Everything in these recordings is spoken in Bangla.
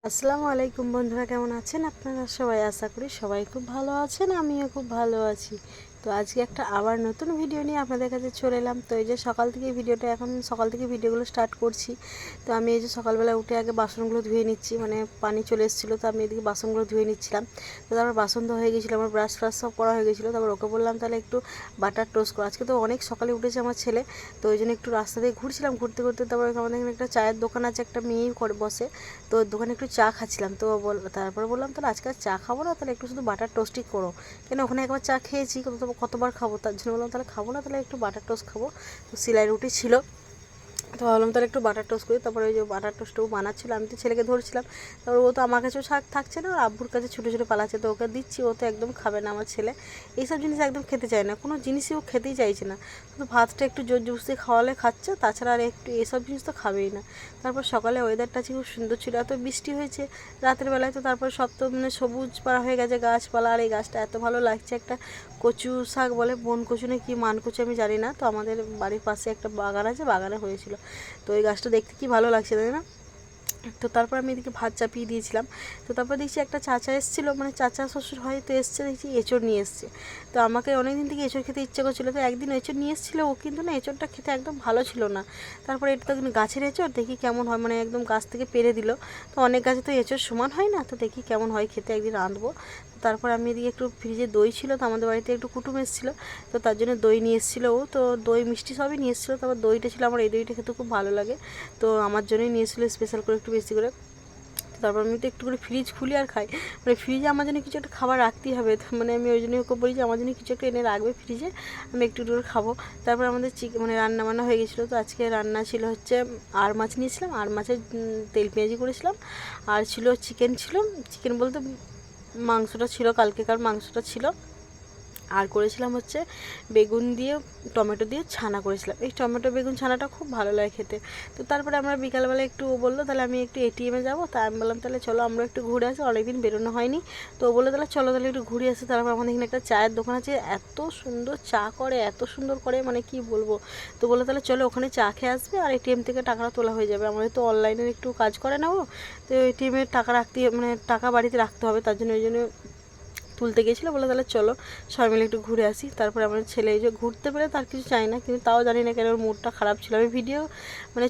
আসসালামু আলাইকুম বন্ধুরা, কেমন আছেন আপনারা সবাই? আশা করি সবাই খুব ভালো আছেন, আমিও খুব ভালো আছি। তো আজকে একটা আবার নতুন ভিডিও নিয়ে আপনাদের কাছে চলে এলাম। তো এই যে সকাল থেকে ভিডিওগুলো স্টার্ট করছি। তো আমি এই যে সকালবেলা উঠে আগে বাসনগুলো ধুয়ে নিচ্ছি, মানে পানি চলে এসেছিলো, তো আমি এদিকে বাসনগুলো ধুয়ে নিচ্ছিলাম। তো তারপর বাসন ধোয়া হয়ে গেছিলো, আমার ব্রাশ ফ্রাশ সব করা হয়ে গেছিলো। তারপর ওকে বললাম তাহলে একটু বাটার টোস্ট করো। আজকে তো অনেক সকালে উঠেছে আমার ছেলে, তো ওই জন্য একটু রাস্তা দিয়ে ঘুরছিলাম, ঘুরতে ঘুরতে তারপর আমাদের এখানে একটা চায়ের দোকান আছে, একটা মেয়েই করে বসে, তো দোকানে একটু চা খাচ্ছিলাম। তো তারপরে বললাম তাহলে আজকে চা খাবো না, তাহলে একটু শুধু বাটার টোস্টই করো। কেন ওখানে একবার চা খেয়েছি, কতবার খাবো, তার জন্য বললাম তাহলে খাবো না, তাহলে একটু বাটার টোস্ট খাবো। তো সিলাই রুটি ছিল, তো ভাবলাম তাহলে একটু বাটার টোস্ট করি। তারপরে ওই যে বাটার টোস্টও বানাচ্ছিলো, আমি তো ছেলেকে ধরছিলাম। তারপর ও তো আমার কাছেও থাকছে না, আর আব্বুর কাছে ছুটে ছুটে পালাচ্ছে, তো ওকে দিচ্ছি, ও তো একদম খাবে না। আমার ছেলে এইসব জিনিস একদম খেতে চায় না, কোনো জিনিসই ও খেতেই চাইছে না, শুধু ভাতটা একটু জোর জবরদস্তি খাওয়ালে খাচ্ছে, তাছাড়া আর একটু এসব জিনিস তো খাবেই না। তারপর সকালে ওয়েদারটা খুব সুন্দর ছিল, এত বৃষ্টি হয়েছে রাতের বেলায়, তো তারপর সব তো মানে সবুজ পাড়া হয়ে গেছে গাছপালা, আর এই গাছটা এত ভালো লাগছে, একটা কচু শাক বলে, বন কচু না কি মান কচু আমি জানি না, তো আমাদের বাড়ির পাশে একটা বাগান আছে, বাগানে হয়েছিল। তো এই গাছটা দেখতে কি ভালো লাগছে, তাই না? তো তারপর আমি এদিকে ভাত চাপিয়ে দিয়েছিলাম। তো তারপর দেখছি একটা চাচা এসেছিলো, মানে চাচা শ্বশুর হয়তো এসছে, দেখছি এঁচড় নিয়ে এসছে। তো আমাকে অনেক দিন থেকে এঁচড় খেতে ইচ্ছে করছিলো, তো একদিন এঁচড় নিয়ে এসেছিলো ও, কিন্তু না এঁচড়টা খেতে একদম ভালো ছিল না। তারপরে এটা তো গাছের এঁচড়, দেখি কেমন হয়, মানে একদম গাছ থেকে পেরে দিল। তো অনেক গাছে তো এঁচড় সমান হয় না, তো দেখি কেমন হয় খেতে, একদিন রাঁধবো। তারপর আমি এদিকে একটু ফ্রিজে দই ছিল, তো আমাদের বাড়িতে একটু কুটুম এসেছিলো, তো তার জন্য দই নিয়ে এসেছিলো ও, তো দই মিষ্টি সবই নিয়ে এসেছিলো। তারপর দইটা ছিল, আমার এই দইটা খেতে খুব ভালো লাগে, তো আমার জন্যই নিয়ে এসেছিলো স্পেশাল করে একটু বেশি করে। তারপর আমি তো একটু করে ফ্রিজ খুলি আর খাই, মানে ফ্রিজে আমার জন্য কিছু একটা খাবার রাখতেই হবে, মানে আমি ওই জন্য ওকে বলি যে আমার জন্য কিছু একটা এনে রাখবে ফ্রিজে, আমি একটু একটু করে খাবো। তারপর আমাদের মানে রান্না বান্না হয়ে গেছিলো, তো আজকে রান্না ছিল হচ্ছে আর মাছ নিয়েছিলাম, আর মাছের তেল পেঁয়াজি করেছিলাম, আর ছিল চিকেন, চিকেন বলতে মাংসটা ছিল, কালকেকার মাংসটা ছিল, আর করেছিলাম হচ্ছে বেগুন দিয়ে টমেটো দিয়ে ছানা করেছিলাম। এই টমেটো বেগুন ছানাটা খুব ভালো লাগে খেতে। তো তারপরে আমরা বিকালবেলা একটু বললো তাহলে আমি একটু এটিএমে যাবো, তাই আমি বললাম তাহলে চলো আমরা একটু ঘুরে আসি, অনেকদিন বেরোনো হয়নি। তো বললো তাহলে চলো তাহলে একটু ঘুরে আসি। তারপর আমাদের এখানে একটা চায়ের দোকান আছে, এত সুন্দর চা করে, এত সুন্দর করে, মানে কি বলবো। তো বললো তাহলে চলো ওখানে চা খেয়ে আসবে, আর এটিএম থেকে টাকাটা তোলা হয়ে যাবে। আমাদের তো অনলাইনের একটু কাজ করে নেবো, তো এটিএমের টাকা রাখতে, মানে টাকা বাড়িতে রাখতে হবে, তার জন্য ওই জন্য তুলতে গেছিলো। বলে তাহলে চলো সবাই মিলে একটু ঘুরে আসি। তারপরে আমার ছেলে এই যে ঘুরতে পেরে তার কিছু চাই না, কিন্তু তাও জানি না কেন ওর মুডটা খারাপ ছিল। আমি ভিডিও মানে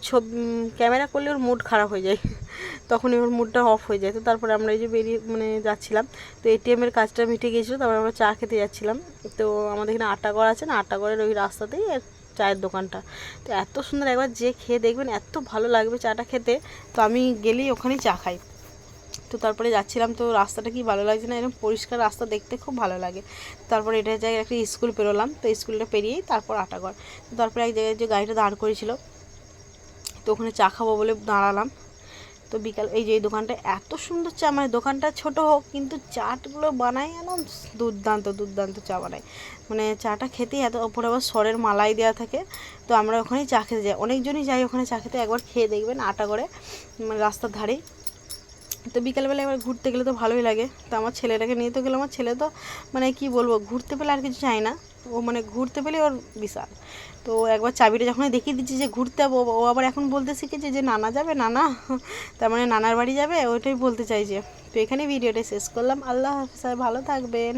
ক্যামেরা করলে ওর মুড খারাপ হয়ে যায়, তখনই ওর মুডটা অফ হয়ে যায়। তো তারপরে আমরা এই যে বেরিয়ে মানে যাচ্ছিলাম, তো এটিএমের কাজটা মিটে গিয়েছিলো, তারপরে আমরা চা খেতে যাচ্ছিলাম। তো আমাদের এখানে আটাগড় আছে না, আটাগড়ের ওই রাস্তাতেই চায়ের দোকানটা, তো এত সুন্দর, একবার যে খেয়ে দেখবেন এত ভালো লাগবে চাটা খেতে। তো আমি গেলেই ওখানেই চা খাই। তো তারপরে যাচ্ছিলাম, তো রাস্তাটা কি ভালো লাগছে না, এরকম পরিষ্কার রাস্তা দেখতে খুব ভালো লাগে। তারপরে এটা জায়গায় একটা স্কুল পেরোলাম, তো স্কুলটা পেরিয়েই তারপর আটাগড়। তো তারপরে এক জায়গায় যে গাড়িটা দাঁড় করেছিল, তো ওখানে চা খাবো বলে দাঁড়ালাম। তো বিকাল এই যে এই দোকানটা এত সুন্দর চা, মানে দোকানটা ছোট হোক কিন্তু চাটগুলো বানাই একদম দুর্দান্ত দুর্দান্ত চা বানায়, মানে চাটা খেতেই এত, ওপরে আবার সরের মালাই দেওয়া থাকে। তো আমরা ওখানেই চা খেতে যাই, অনেকজনই যাই ওখানে চা খেতে, একবার খেয়ে দেখবেন আটাগড়ে, মানে রাস্তার ধারেই। তো বিকেলবেলা এবার ঘুরতে গেলে তো ভালোই লাগে। তো আমার ছেলেটাকে নিয়ে তো গেলো, আমার ছেলে তো মানে কি বলবো, ঘুরতে পেলে আর কিছু চাই না, ও মানে ঘুরতে পেলে ওর বিশাল। তো একবার চাবিটা যখন দেখিয়ে দিচ্ছি যে ঘুরতে যাবো, ও আবার এখন বলতে শিখেছে যে নানা যাবে, নানা তার মানে নানার বাড়ি যাবে, ওইটাই বলতে চাইছে। তো এখানে ভিডিওটা শেষ করলাম, আল্লাহ হাফেজ, ভালো থাকবেন।